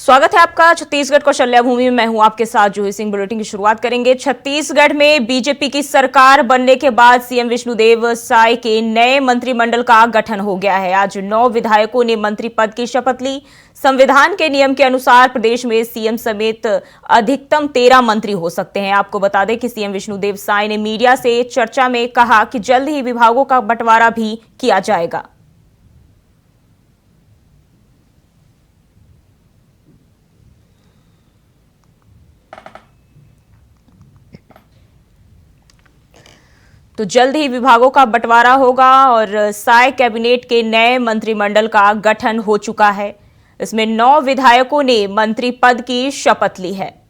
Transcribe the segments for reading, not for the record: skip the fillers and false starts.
स्वागत है आपका छत्तीसगढ़ कौशल्या भूमि में। मैं हूं आपके साथ जूही सिंह। बुलेटिन की शुरुआत करेंगे। छत्तीसगढ़ में बीजेपी की सरकार बनने के बाद सीएम विष्णुदेव साय के नए मंत्रिमंडल का गठन हो गया है। आज 9 विधायकों ने मंत्री पद की शपथ ली। संविधान के नियम के अनुसार प्रदेश में सीएम समेत अधिकतम 13 मंत्री हो सकते हैं। आपको बता दें कि सीएम विष्णुदेव साय ने मीडिया से चर्चा में कहा कि जल्द ही विभागों का बंटवारा भी किया जाएगा। तो जल्द ही विभागों का बंटवारा होगा और साय कैबिनेट के नए मंत्रिमंडल का गठन हो चुका है। इसमें 9 विधायकों ने मंत्री पद की शपथ ली है।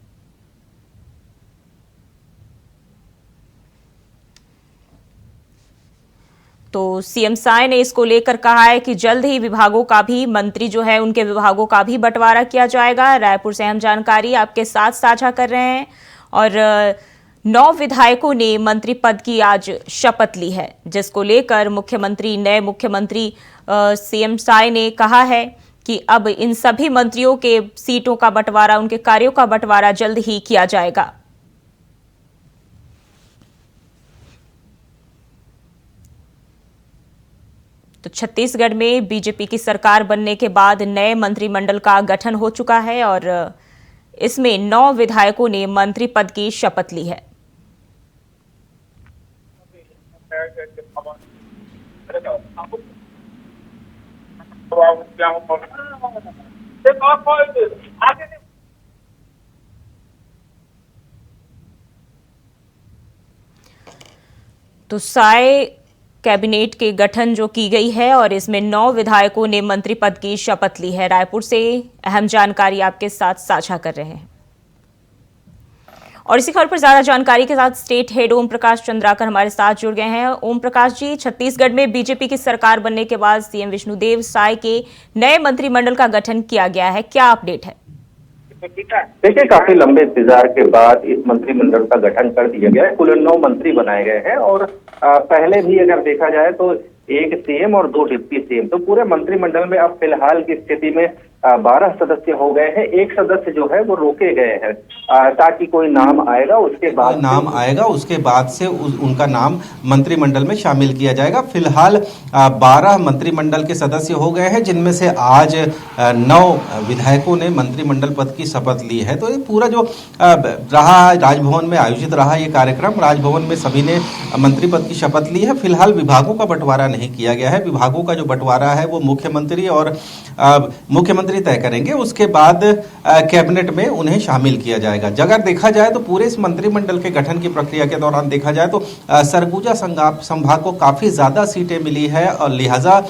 तो सीएम साय ने इसको लेकर कहा है कि जल्द ही विभागों का भी मंत्री जो है उनके विभागों का भी बंटवारा किया जाएगा। रायपुर से हम जानकारी आपके साथ साझा कर रहे हैं और 9 विधायकों ने मंत्री पद की आज शपथ ली है, जिसको लेकर नए मुख्यमंत्री सीएम साय ने कहा है कि अब इन सभी मंत्रियों के सीटों का बंटवारा, उनके कार्यों का बंटवारा जल्द ही किया जाएगा। तो छत्तीसगढ़ में बीजेपी की सरकार बनने के बाद नए मंत्रिमंडल का गठन हो चुका है और इसमें 9 विधायकों ने मंत्री पद की शपथ ली है। तो साय कैबिनेट के गठन जो की गई है और इसमें 9 विधायकों ने मंत्री पद की शपथ ली है। रायपुर से अहम जानकारी आपके साथ साझा कर रहे हैं और इसी खबर पर ज्यादा जानकारी के साथ स्टेट हेड ओम प्रकाश चंद्राकर हमारे साथ जुड़ गए हैं। ओम प्रकाश जी, छत्तीसगढ़ में बीजेपी की सरकार बनने के बाद सीएम विष्णुदेव साय के नए मंत्रिमंडल का गठन किया गया है, क्या अपडेट है? देखिए, काफी लंबे इंतजार के बाद इस मंत्रिमंडल का गठन कर दिया गया है। कुल 9 मंत्री बनाए गए हैं और पहले भी अगर देखा जाए तो एक सीएम और 2 डिप्टी सीएम, तो पूरे मंत्रिमंडल में अब फिलहाल की स्थिति में 12 सदस्य हो गए हैं। एक सदस्य जो है वो रोके गए हैं ताकि कोई नाम आएगा उसके बाद से उनका नाम मंत्रिमंडल में शामिल किया जाएगा। फिलहाल 12 मंत्रिमंडल के सदस्य हो गए हैं, जिनमें से आज 9 विधायकों ने मंत्रिमंडल पद की शपथ ली है। तो ये पूरा जो रहा राजभवन में आयोजित रहा ये कार्यक्रम, राजभवन में सभी ने मंत्री पद की शपथ ली है। फिलहाल विभागों का बंटवारा नहीं किया गया है। विभागों का जो बंटवारा है वो मुख्यमंत्री तय करेंगे, उसके बाद कैबिनेट में उन्हें शामिल किया जाएगा। अगर देखा जाए तो पूरे इस मंत्रिमंडल के गठन की प्रक्रिया के दौरान देखा जाए तो सरगुजा संभाग को काफी ज्यादा सीटें मिली है और लिहाजा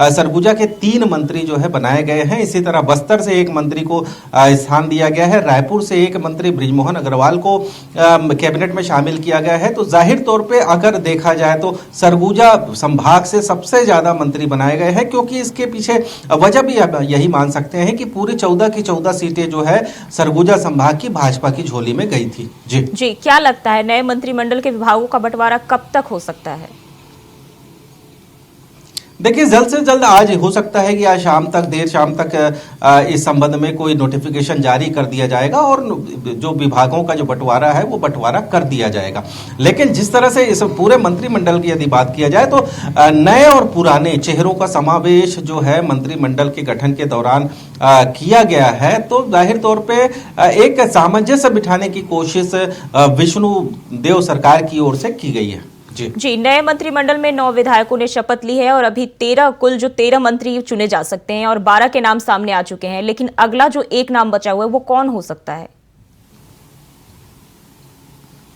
सरगुजा के 3 मंत्री जो है बनाए गए हैं। इसी तरह बस्तर से 1 मंत्री को स्थान दिया गया है। रायपुर से 1 मंत्री बृजमोहन अग्रवाल को कैबिनेट में शामिल किया गया है। तो जाहिर तौर पर अगर देखा जाए तो सरगुजा संभाग से सबसे ज्यादा मंत्री बनाए गए हैं, क्योंकि इसके पीछे वजह भी यही मान सकते हैं कि पूरी 14 की 14 सीटें जो है सरगुजा संभाग की भाजपा की झोली में गई थी। जी, क्या लगता है नए मंत्रिमंडल के विभागों का बंटवारा कब तक हो सकता है? देखिए, जल्द से जल्द आज हो सकता है कि आज देर शाम तक इस संबंध में कोई नोटिफिकेशन जारी कर दिया जाएगा और जो विभागों का जो बंटवारा है वो बंटवारा कर दिया जाएगा। लेकिन जिस तरह से इस पूरे मंत्रिमंडल की यदि बात किया जाए तो नए और पुराने चेहरों का समावेश जो है मंत्रिमंडल के गठन के दौरान किया गया है, तो जाहिर तौर पे एक सामंजस्य बिठाने की कोशिश विष्णुदेव सरकार की ओर से की गई है। जी, नए मंत्रिमंडल में 9 विधायकों ने शपथ ली है और अभी 13 मंत्री चुने जा सकते हैं और 12 के नाम सामने आ चुके हैं। लेकिन अगला जो एक नाम बचा हुआ है वो कौन हो सकता है?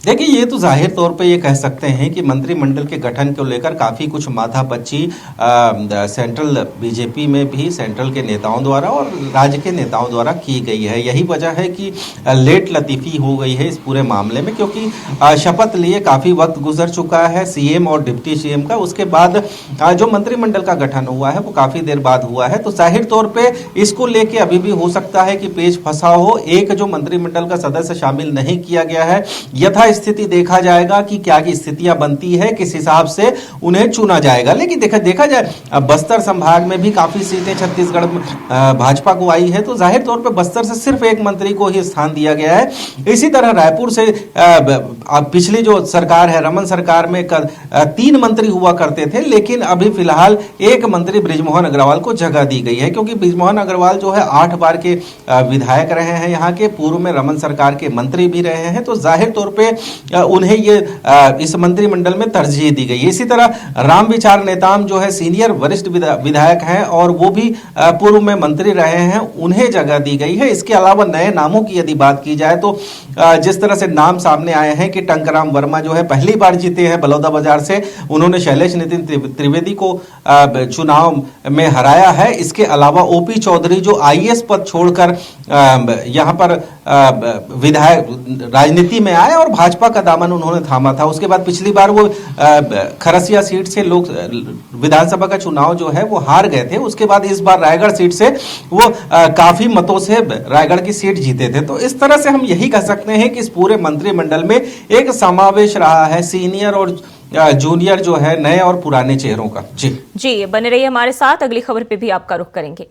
देखिए, ये तो जाहिर तौर पे ये कह सकते हैं कि मंत्रिमंडल के गठन को लेकर काफी कुछ माथापच्ची सेंट्रल बीजेपी में भी सेंट्रल के नेताओं द्वारा और राज्य के नेताओं द्वारा की गई है। यही वजह है कि लेट लतीफी हो गई है इस पूरे मामले में, क्योंकि शपथ लिए काफी वक्त गुजर चुका है सीएम और डिप्टी सीएम का। उसके बाद जो मंत्रिमंडल का गठन हुआ है वो काफी देर बाद हुआ है। तो जाहिर तौर पर इसको लेके अभी भी हो सकता है कि पेच फंसा हो। एक जो मंत्रिमंडल का सदस्य शामिल नहीं किया गया है, यथा स्थिति देखा जाएगा कि क्या की स्थितियां बनती है, किस हिसाब से उन्हें चुना जाएगा। लेकिन देखा जाए अब बस्तर संभाग में भी काफी सीटें छत्तीसगढ़ में भाजपा को आई है, तो जाहिर तौर पर बस्तर से सिर्फ एक मंत्री को ही स्थान दिया गया है। इसी तरह रायपुर से पिछली जो सरकार है रमन सरकार में 3 मंत्री हुआ करते थे, लेकिन अभी फिलहाल एक मंत्री बृजमोहन अग्रवाल को जगह दी गई है, क्योंकि बृजमोहन अग्रवाल जो है 8 बार के विधायक रहे हैं, यहाँ के पूर्व में रमन सरकार के मंत्री भी रहे हैं, तो जाहिर तौर पे उन्हें ये इस मंत्रिमंडल में तरजीह दी गई है। इसी तरह राम विचार नेताम जो है सीनियर वरिष्ठ विधायक हैं और वो भी पूर्व में मंत्री रहे हैं, उन्हें जगह दी गई है। इसके अलावा नए नामों की यदि बात की जाए तो जिस तरह से नाम सामने आए हैं कि टंकराम वर्मा जो है पहली बार जीते हैं बलौदाबाजार से, उन्होंने शैलेश नितिन त्रिवेदी को चुनाव में हराया है। इसके अलावा ओपी चौधरी जो आईएएस पद छोड़कर यहां पर विधायक राजनीति में आए और भाजपा का दामन उन्होंने थामा था। उसके बाद पिछली बार वो खरसिया सीट से लोक विधानसभा का चुनाव जो है वो हार गए थे। उसके बाद इस बार रायगढ़ सीट से वो काफी मतों से रायगढ़ की सीट जीते थे। तो इस तरह से हम यही कह सकते हैं कि इस पूरे मंत्रिमंडल में एक समावेश रहा है सीनियर और जूनियर जो है नए और पुराने चेहरों का। जी बने रहिए हमारे साथ, अगली खबर पे भी आपका रुख करेंगे।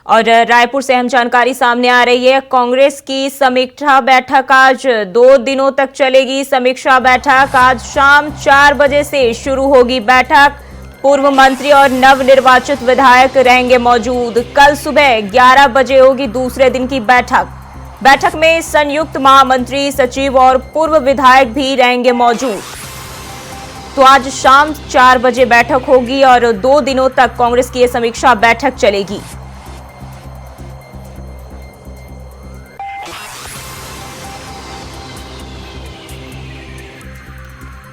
और रायपुर से अहम जानकारी सामने आ रही है। कांग्रेस की समीक्षा बैठक आज 2 दिनों तक चलेगी। समीक्षा बैठक आज शाम 4 बजे से शुरू होगी। बैठक पूर्व मंत्री और नवनिर्वाचित विधायक रहेंगे मौजूद। कल सुबह 11 बजे होगी दूसरे दिन की बैठक। बैठक में संयुक्त महामंत्री, सचिव और पूर्व विधायक भी रहेंगे मौजूद। तो आज शाम 4 बजे बैठक होगी और 2 दिनों तक कांग्रेस की यह समीक्षा बैठक चलेगी।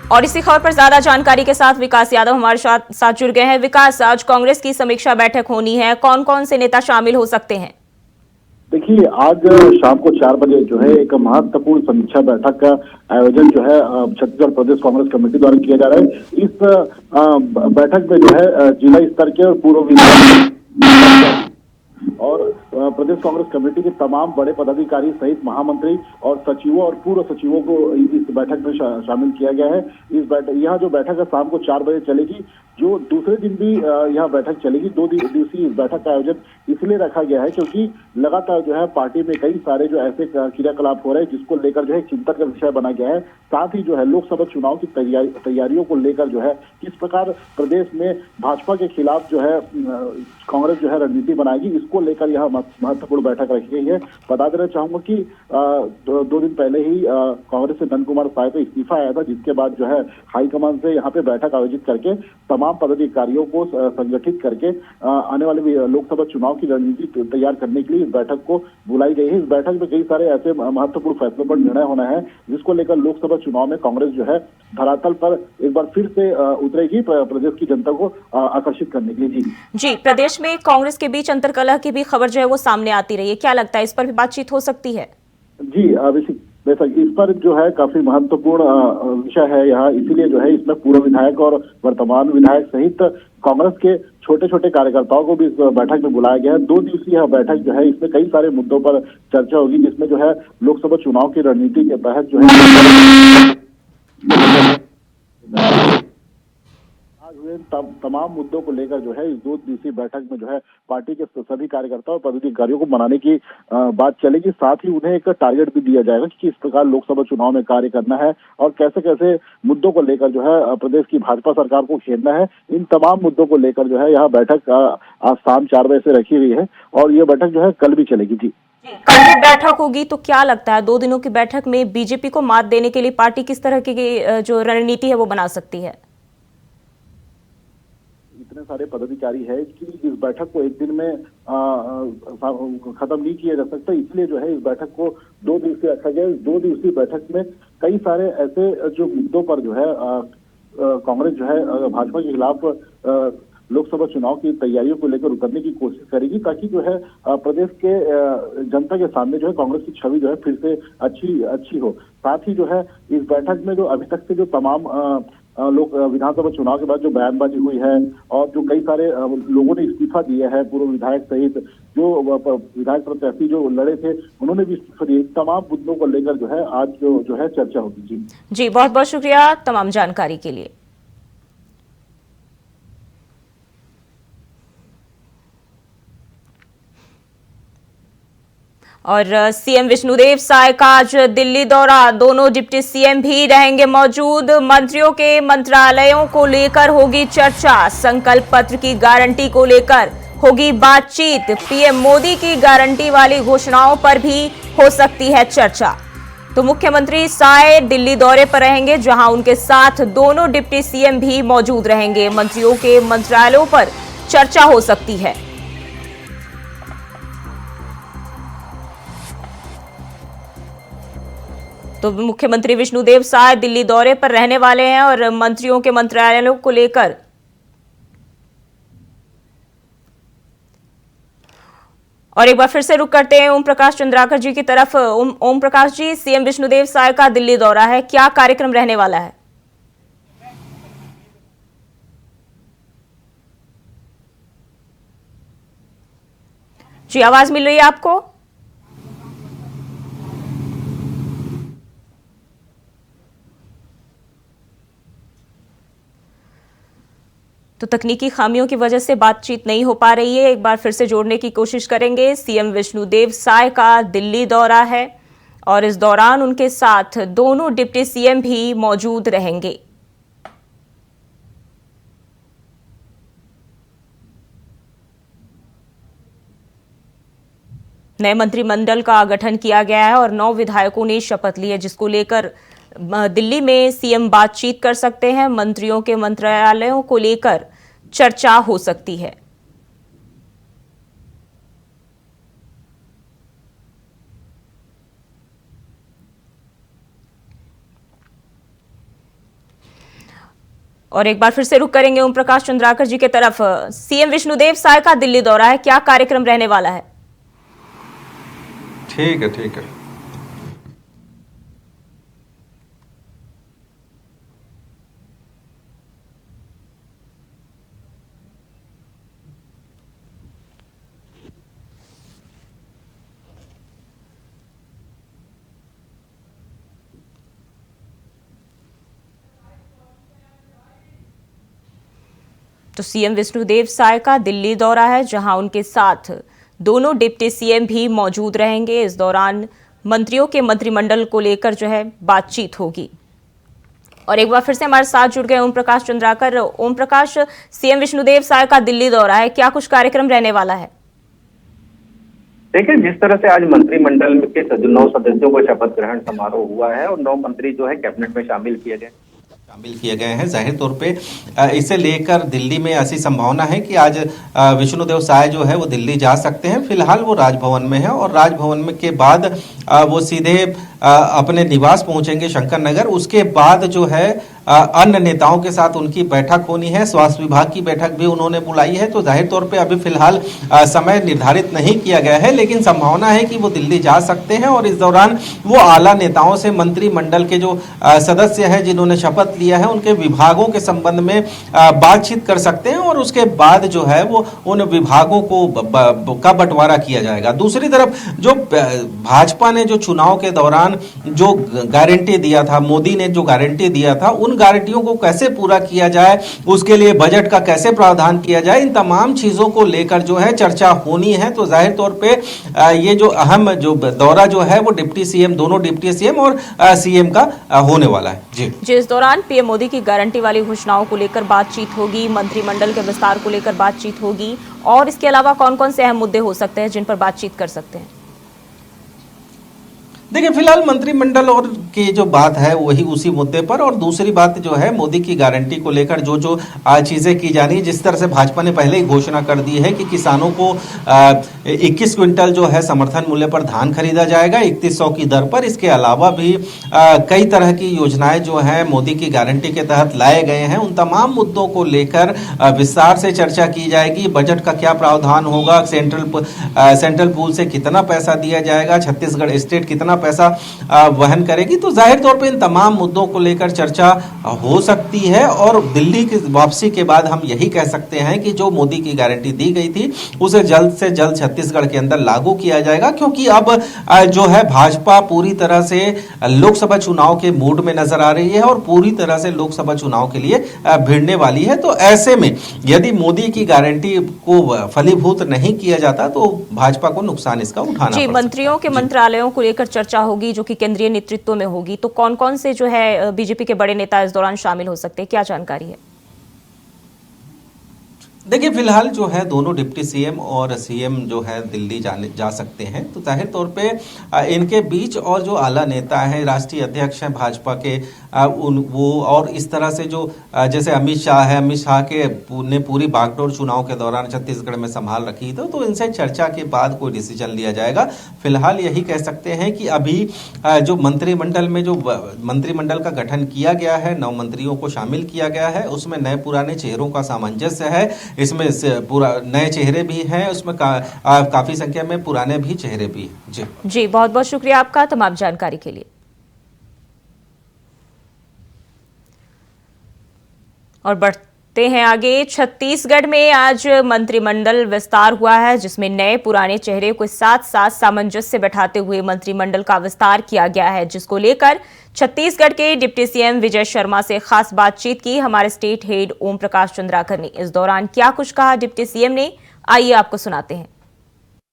और इसी खबर पर ज्यादा जानकारी के साथ विकास यादव हमारे साथ जुड़ गए हैं। विकास, आज कांग्रेस की समीक्षा बैठक होनी है, कौन कौन से नेता शामिल हो सकते हैं? देखिए, आज शाम को 4 बजे जो है एक महत्वपूर्ण समीक्षा बैठक का आयोजन जो है छत्तीसगढ़ प्रदेश कांग्रेस कमेटी द्वारा किया जा रहा है। इस बैठक में जो है जिला स्तर के और पूर्व विधायक और प्रदेश कांग्रेस कमेटी के तमाम बड़े पदाधिकारी सहित महामंत्री और सचिवों और पूर्व सचिवों को इस बैठक में शामिल किया गया है। यह जो बैठक है शाम को 4 बजे चलेगी। जो दूसरे दिन भी यह बैठक चलेगी। 2 दिवसीय इस बैठक का आयोजन इसलिए रखा गया है क्योंकि लगातार जो है पार्टी में कई सारे जो ऐसे क्रियाकलाप हो रहे हैं जिसको लेकर जो है चिंतन का विषय बना गया है। साथ ही जो है लोकसभा चुनाव की तैयारियों को लेकर जो है किस प्रकार प्रदेश में भाजपा के खिलाफ जो है कांग्रेस जो है रणनीति बनाएगी, इसको लेकर यह महत्वपूर्ण बैठक रखी गई है। बता देना चाहूंगा कि 2 दिन पहले ही कांग्रेस से नंद कुमार साय का इस्तीफा आया था, जिसके बाद जो है हाईकमान से यहाँ पे बैठक आयोजित करके तमाम पदाधिकारियों को संगठित करके आने वाले लोकसभा चुनाव की रणनीति तैयार करने के लिए इस बैठक को बुलाई गई है। इस बैठक में कई सारे ऐसे महत्वपूर्ण फैसलों पर निर्णय होना है जिसको लेकर लोकसभा चुनाव में कांग्रेस जो है धरातल पर एक बार फिर से उतरेगी प्रदेश की जनता को आकर्षित करने के लिए। जी, प्रदेश में कांग्रेस के बीच अंतरकलह की भी खबर जो है वो सामने आती रही है, क्या लगता है इस पर भी बातचीत हो सकती है? जी बेशक, इस पर जो है काफी महत्वपूर्ण विषय है यहाँ, इसीलिए जो है इसमें पूर्व विधायक और वर्तमान विधायक सहित कांग्रेस के छोटे छोटे कार्यकर्ताओं को भी इस बैठक में बुलाया गया है। 2 दिवसीय यह बैठक जो है इसमें कई सारे मुद्दों पर चर्चा होगी, जिसमें जो है लोकसभा चुनाव की रणनीति के तहत जो है आज हुए तमाम मुद्दों को लेकर जो है इस 2 दिवसीय बैठक में जो है पार्टी के सभी कार्यकर्ताओं और पदाधिकारियों को मनाने की बात चलेगी। साथ ही उन्हें एक टारगेट भी दिया जाएगा कि किस प्रकार लोकसभा चुनाव में कार्य करना है और कैसे कैसे मुद्दों को लेकर जो है प्रदेश की भाजपा सरकार को घेरना है। इन तमाम मुद्दों को लेकर जो है यह बैठक आज शाम 4 बजे से रखी गई है और यह बैठक जो है कल भी चलेगी। जी, कल भी बैठक होगी, तो क्या लगता है 2 दिनों की बैठक में बीजेपी को मात देने के लिए पार्टी किस तरह की जो रणनीति है वो बना सकती है? इतने सारे पदाधिकारी है कि इस बैठक को एक दिन में खत्म नहीं किया जा सकता, इसलिए जो है इस बैठक को 2 दिवसीय रखा गया। इस 2 दिवसीय बैठक में कई सारे ऐसे जो मुद्दों पर जो है कांग्रेस जो है भाजपा के खिलाफ लोकसभा चुनाव की तैयारियों को लेकर उतरने की कोशिश करेगी, ताकि जो है प्रदेश के जनता के सामने जो है कांग्रेस की छवि जो है फिर से अच्छी हो। साथ ही जो है इस बैठक में जो अभी तक से जो तमाम विधानसभा चुनाव के बाद जो बयानबाजी हुई है और जो कई सारे लोगों ने इस्तीफा दिया है, पूर्व विधायक सहित जो विधायक प्रत्याशी जो लड़े थे उन्होंने भी इस्तीफा दिए, तमाम मुद्दों को लेकर जो है आज जो है चर्चा होगी। जी बहुत बहुत शुक्रिया तमाम जानकारी के लिए। और सीएम विष्णुदेव साय का आज दिल्ली दौरा, दोनों डिप्टी सीएम भी रहेंगे मौजूद। मंत्रियों के मंत्रालयों को लेकर होगी चर्चा, संकल्प पत्र की गारंटी को लेकर होगी बातचीत, पीएम मोदी की गारंटी वाली घोषणाओं पर भी हो सकती है चर्चा। तो मुख्यमंत्री साय दिल्ली दौरे पर रहेंगे, जहां उनके साथ दोनों डिप्टी सीएम भी मौजूद रहेंगे। मंत्रियों के मंत्रालयों पर चर्चा हो सकती है। तो मुख्यमंत्री विष्णुदेव साय दिल्ली दौरे पर रहने वाले हैं और मंत्रियों के मंत्रालयों को लेकर और एक बार फिर से रुक करते हैं ओम प्रकाश चंद्राकर जी की तरफ। ओम प्रकाश जी, सीएम विष्णुदेव साय का दिल्ली दौरा है, क्या कार्यक्रम रहने वाला है? जी आवाज मिल रही है आपको? तो तकनीकी खामियों की वजह से बातचीत नहीं हो पा रही है, एक बार फिर से जोड़ने की कोशिश करेंगे। सीएम विष्णुदेव साय का दिल्ली दौरा है और इस दौरान उनके साथ दोनों डिप्टी सीएम भी मौजूद रहेंगे। नए मंत्रिमंडल का गठन किया गया है और 9 विधायकों ने शपथ ली है, जिसको लेकर दिल्ली में सीएम बातचीत कर सकते हैं। मंत्रियों के मंत्रालयों को लेकर चर्चा हो सकती है। और एक बार फिर से रुक करेंगे ओम प्रकाश चंद्राकर जी की तरफ। सीएम विष्णुदेव साय का दिल्ली दौरा है, क्या कार्यक्रम रहने वाला है? ठीक है, ठीक है। तो सीएम विष्णुदेव साय का दिल्ली दौरा है, जहां उनके साथ दोनों डिप्टी सीएम भी मौजूद रहेंगे। इस दौरान मंत्रियों के मंत्रिमंडल को लेकर जो है बातचीत होगी। और एक बार फिर से हमारे साथ जुड़ गए ओम प्रकाश चंद्राकर। ओम प्रकाश, सीएम विष्णुदेव साय का दिल्ली दौरा है, क्या कुछ कार्यक्रम रहने वाला है? देखिए, जिस तरह से आज मंत्रिमंडल के 9 सदस्यों को शपथ ग्रहण समारोह हुआ है और 9 मंत्री जो है कैबिनेट में शामिल किए गए हैं, जाहिर तौर पे इसे लेकर दिल्ली में ऐसी संभावना है कि आज विष्णुदेव साय जो है वो दिल्ली जा सकते हैं। फिलहाल वो राजभवन में है और राजभवन में के बाद वो सीधे अपने निवास पहुंचेंगे शंकर नगर। उसके बाद जो है अन्य नेताओं के साथ उनकी बैठक होनी है। स्वास्थ्य विभाग की बैठक भी उन्होंने बुलाई है। तो जाहिर तौर पे अभी फिलहाल समय निर्धारित नहीं किया गया है, लेकिन संभावना है कि वो दिल्ली जा सकते हैं और इस दौरान वो आला नेताओं से, मंत्रिमंडल के जो सदस्य हैं जिन्होंने शपथ लिया है, उनके विभागों के संबंध में बातचीत कर सकते हैं और उसके बाद जो है वो उन विभागों को का बंटवारा किया जाएगा। दूसरी तरफ जो भाजपा ने जो चुनाव के दौरान जो गारंटी दिया था, मोदी ने जो गारंटी दिया था, उन गारंटियों को कैसे पूरा किया जाए, उसके लिए बजट का कैसे प्रावधान किया जाए, इन तमाम चीजों को लेकर जो है चर्चा होनी है। तो जाहिर तौर पे ये जो अहम जो दौरा जो है वो डिप्टी सीएम, दोनों डिप्टी सीएम और सीएम का होने वाला है। जी, जिस दौरान पीएम मोदी की गारंटी वाली घोषणाओं को लेकर बातचीत होगी, मंत्रिमंडल के विस्तार को लेकर बातचीत होगी, और इसके अलावा कौन कौन से अहम मुद्दे हो सकते हैं जिन पर बातचीत कर सकते हैं? देखिए, फिलहाल मंत्रिमंडल और की जो बात है वही उसी मुद्दे पर, और दूसरी बात जो है मोदी की गारंटी को लेकर जो जो चीजें की जानी है। जिस तरह से भाजपा ने पहले ही घोषणा कर दी है कि किसानों को 21 क्विंटल जो है समर्थन मूल्य पर धान खरीदा जाएगा 3100 की दर पर। इसके अलावा भी कई तरह की योजनाएं जो है मोदी की गारंटी के तहत लाए गए हैं। उन तमाम मुद्दों को लेकर विस्तार से चर्चा की जाएगी। बजट का क्या प्रावधान होगा, सेंट्रल पूल से कितना पैसा दिया जाएगा, छत्तीसगढ़ स्टेट कितना पैसा वहन करेगी। तो जाहिर तौर पे इन तमाम मुद्दों को लेकर चर्चा हो सकती है और दिल्ली की वापसी के बाद हम यही कह सकते हैं कि जो मोदी की गारंटी दी गई थी उसे जल्द से जल्द छत्तीसगढ़ के अंदर लागू किया जाएगा, क्योंकि अब जो है भाजपा पूरी तरह से लोकसभा चुनाव के मूड में नजर आ रही है और पूरी तरह से लोकसभा चुनाव के लिए भिड़ने वाली है। तो ऐसे में यदि मोदी की गारंटी को फलीभूत नहीं किया जाता तो भाजपा को नुकसान इसका उठाना जी, मंत्रियों के मंत्रालयों को लेकर चर्चा होगी जो कि केंद्रीय नेतृत्व में होगी, तो कौन कौन से जो है बीजेपी के बड़े नेता इस दौरान शामिल हो सकते हैं, क्या जानकारी है? देखिए, फिलहाल जो है दोनों डिप्टी सीएम और सीएम जो है दिल्ली जा सकते हैं। तो जाहिर तौर पे इनके बीच और जो आला नेता है, राष्ट्रीय अध्यक्ष हैं भाजपा के, वो और इस तरह से जो जैसे अमित शाह है, अमित शाह ने पूरी बागडोर चुनाव के दौरान छत्तीसगढ़ में संभाल रखी थी, तो इनसे चर्चा के बाद कोई डिसीजन लिया जाएगा। फिलहाल यही कह सकते हैं कि अभी जो मंत्रिमंडल में जो मंत्रिमंडल का गठन किया गया है, 9 मंत्रियों को शामिल किया गया है, उसमें नए पुराने चेहरों का सामंजस्य है। इसमें पूरा नए चेहरे भी हैं, उसमें काफी संख्या में पुराने भी चेहरे भी हैं। जी, बहुत बहुत शुक्रिया आपका तमाम जानकारी के लिए। और बढ़ते हैं आगे। छत्तीसगढ़ में आज मंत्रिमंडल विस्तार हुआ है, जिसमें नए पुराने चेहरे को साथ साथ सामंजस्य बैठाते हुए मंत्रिमंडल का विस्तार किया गया है, जिसको लेकर छत्तीसगढ़ के डिप्टी सीएम विजय शर्मा से खास बातचीत की हमारे स्टेट हेड ओम प्रकाश चंद्राकर ने। इस दौरान क्या कुछ कहा डिप्टी सीएम ने, आइए आपको सुनाते हैं।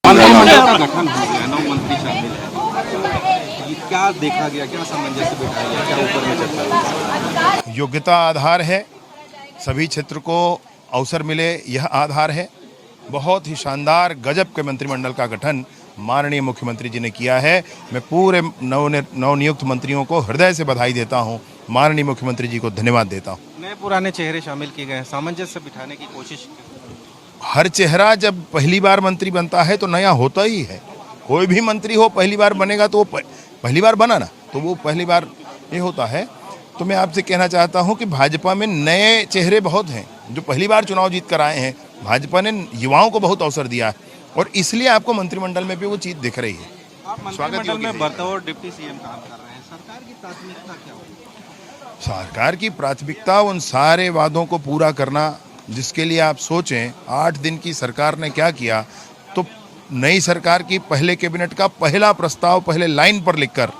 मंत्रिमंडल का गठन हो गया, 9 मंत्री शामिल हैं, क्या देखा गया, क्या सामंजस्य बैठाया गया, क्या ऊपर में चर्चा हुई? योग्यता आधार है, सभी क्षेत्र को अवसर मिले यह आधार है। बहुत ही शानदार गजब के मंत्रिमंडल का गठन माननीय मुख्यमंत्री जी ने किया है। मैं पूरे नवनियुक्त मंत्रियों को हृदय से बधाई देता हूं, माननीय मुख्यमंत्री जी को धन्यवाद देता हूं। नए पुराने चेहरे शामिल किए गए हैं, सामंजस्य बिठाने की कोशिश। हर चेहरा जब पहली बार मंत्री बनता है तो नया होता ही है। कोई भी मंत्री हो पहली बार बनेगा तो वो पहली बार बना ना, तो वो पहली बार ये होता है। तो मैं आपसे कहना चाहता हूं कि भाजपा में नए चेहरे बहुत हैं जो पहली बार चुनाव जीत कर आए हैं। भाजपा ने युवाओं को बहुत अवसर दिया है और इसलिए आपको मंत्रिमंडल में भी वो चीज दिख रही है। आप मंत्रिमंडल में बतौर डिप्टी सीएम काम कर रहे हैं, सरकार की प्राथमिकता क्या होगी? सरकार की प्राथमिकता उन सारे वादों को पूरा करना जिसके लिए आप सोचें 8 दिन की सरकार ने क्या किया। तो नई सरकार की पहले कैबिनेट का पहला प्रस्ताव पहले लाइन पर लिखकर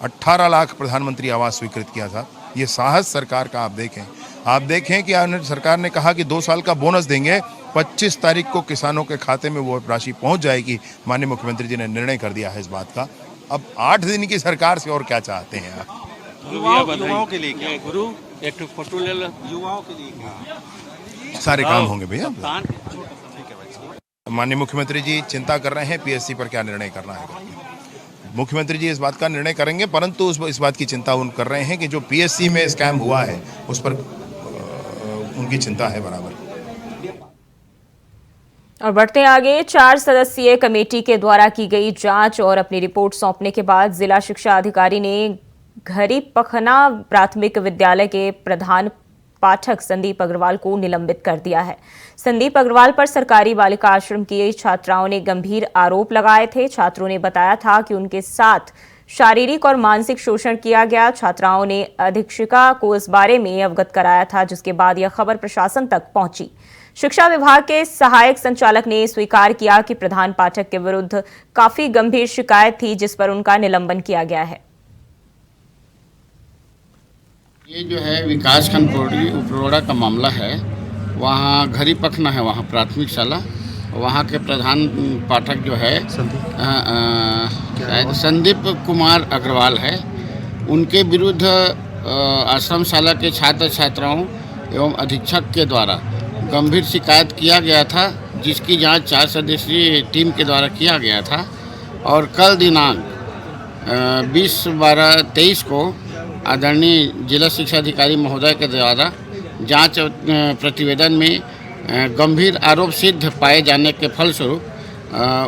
18 लाख प्रधानमंत्री आवास स्वीकृत किया था। ये साहस सरकार का आप देखें कि सरकार ने कहा कि 2 साल का बोनस देंगे, 25 तारीख को किसानों के खाते में वो राशि पहुंच जाएगी। माननीय मुख्यमंत्री जी ने निर्णय कर दिया है इस बात का। अब 8 दिन की सरकार से और क्या चाहते हैं आप? युवाओं के लिए क्या? गुरु एक फोटो ले लो, युवाओं के लिए क्या सारे काम होंगे भैया। माननीय मुख्यमंत्री जी चिंता कर रहे हैं पीएससी पर क्या निर्णय करना है। मुख्यमंत्री जी इस बात का निर्णय करेंगे, परंतु इस बात की चिंता उन कर रहे हैं कि जो पीएससी में स्कैम हुआ है उस पर उनकी चिंता है बराबर। और बढ़ते हैं आगे। 4 सदस्यीय कमेटी के द्वारा की गई जांच और अपनी रिपोर्ट सौंपने के बाद जिला शिक्षा अधिकारी ने घरीपखना प्राथमिक विद्यालय के प्रधान पाठक संदीप अग्रवाल को निलंबित कर दिया है। संदीप अग्रवाल पर सरकारी बालिका आश्रम की छात्राओं ने गंभीर आरोप लगाए थे। छात्रों ने बताया था कि उनके साथ शारीरिक और मानसिक शोषण किया गया। छात्राओं ने अधीक्षिका को इस बारे में अवगत कराया था, जिसके बाद यह खबर प्रशासन तक पहुंची। शिक्षा विभाग के सहायक संचालक ने स्वीकार किया कि प्रधान पाठक के विरुद्ध काफी गंभीर शिकायत थी, जिस पर उनका निलंबन किया गया है। ये जो है विकासखंड उपरोड़ा का मामला है। वहाँ घरीपखना है, वहाँ प्राथमिक शाला, वहाँ के प्रधान पाठक जो है संदीप कुमार अग्रवाल है। उनके विरुद्ध आश्रम शाला के छात्र छात्राओं एवं अधीक्षक के द्वारा गंभीर शिकायत किया गया था, जिसकी जांच 4 सदस्यीय टीम के द्वारा किया गया था। और कल दिनांक 20/12/23 को आदरणीय जिला शिक्षा अधिकारी महोदय के द्वारा जांच प्रतिवेदन में गंभीर आरोप सिद्ध पाए जाने के फलस्वरूप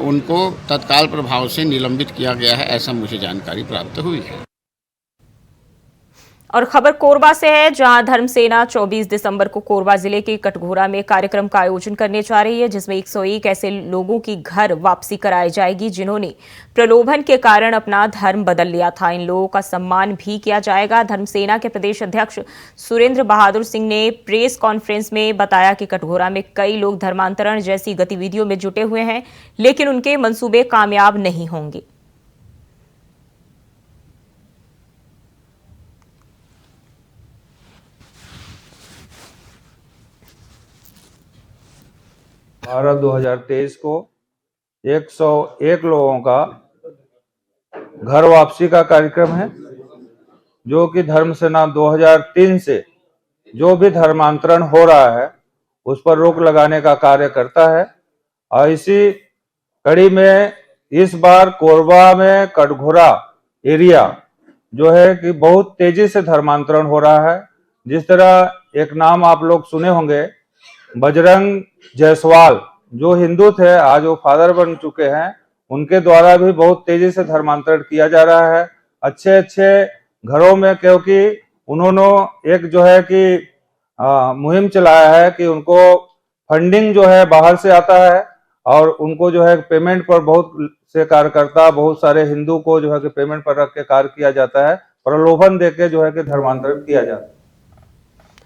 उनको तत्काल प्रभाव से निलंबित किया गया है, ऐसा मुझे जानकारी प्राप्त हुई है। और खबर कोरबा से है, जहां धर्मसेना 24 दिसंबर को कोरबा जिले के कटघोरा में कार्यक्रम का आयोजन करने जा रही है, जिसमें 101 ऐसे लोगों की घर वापसी कराई जाएगी जिन्होंने प्रलोभन के कारण अपना धर्म बदल लिया था। इन लोगों का सम्मान भी किया जाएगा। धर्मसेना के प्रदेश अध्यक्ष सुरेंद्र बहादुर सिंह ने प्रेस कॉन्फ्रेंस में बताया कि कटघोरा में कई लोग धर्मांतरण जैसी गतिविधियों में जुटे हुए हैं, लेकिन उनके मंसूबे कामयाब नहीं होंगे। 2023 को 101 लोगों का घर वापसी का कार्यक्रम है, जो कि धर्मसेना 2003 से जो भी धर्मांतरण हो रहा है उस पर रोक लगाने का कार्य करता है। और इसी कड़ी में इस बार कोरबा में कटघोरा एरिया जो है कि बहुत तेजी से धर्मांतरण हो रहा है। जिस तरह एक नाम आप लोग सुने होंगे, बजरंग जायसवाल, जो हिंदू थे आज वो फादर बन चुके हैं, उनके द्वारा भी बहुत तेजी से धर्मांतरण किया जा रहा है अच्छे अच्छे घरों में, क्योंकि उन्होंने एक जो है कि मुहिम चलाया है कि उनको फंडिंग जो है बाहर से आता है और उनको जो है पेमेंट पर बहुत से कार्यकर्ता, बहुत सारे हिंदू को जो है कि पेमेंट पर रख के कार्य किया जाता है, प्रलोभन देके जो है कि धर्मांतरण किया जाता है।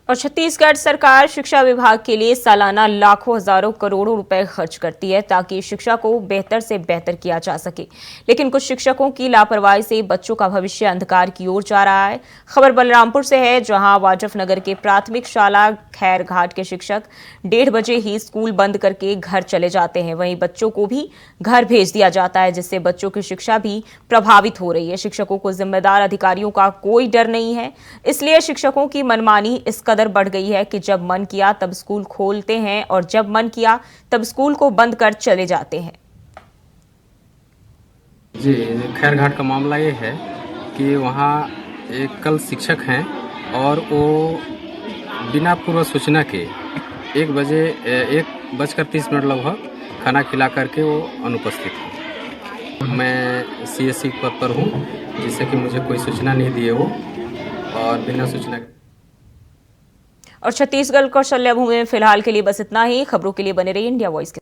और छत्तीसगढ़ सरकार शिक्षा विभाग के लिए सालाना लाखों हजारों करोड़ों रुपए खर्च करती है ताकि शिक्षा को बेहतर से बेहतर किया जा सके, लेकिन कुछ शिक्षकों की लापरवाही से बच्चों का भविष्य अंधकार की ओर जा रहा है। खबर बलरामपुर से है, जहां वाजफनगर के प्राथमिक शाला खैरघाट के शिक्षक 1:30 बजे ही स्कूल बंद करके घर चले जाते हैं। वहीं बच्चों को भी घर भेज दिया जाता है, जिससे बच्चों की शिक्षा भी प्रभावित हो रही है। शिक्षकों को जिम्मेदार अधिकारियों का कोई डर नहीं है, इसलिए शिक्षकों की मनमानी इस कदर बढ़ गई है कि जब मन किया तब स्कूल खोलते हैं और जब मन किया तब स्कूल को बंद कर चले जाते हैं। जी, खैरघाट का मामला ये है कि वहाँ एक कल शिक्षक हैं और वो बिना पूर्व सूचना के 1:30 लगभग खाना खिला करके वो अनुपस्थित हैं। मैं CSC पद पर हूँ, जिससे कि मुझे कोई सूचना नहीं दिए वो, और बिना सूचना। और छत्तीसगढ़ कौशल्या भूमि में फिलहाल के लिए बस इतना ही। खबरों के लिए बने रहिए इंडिया वॉइस के।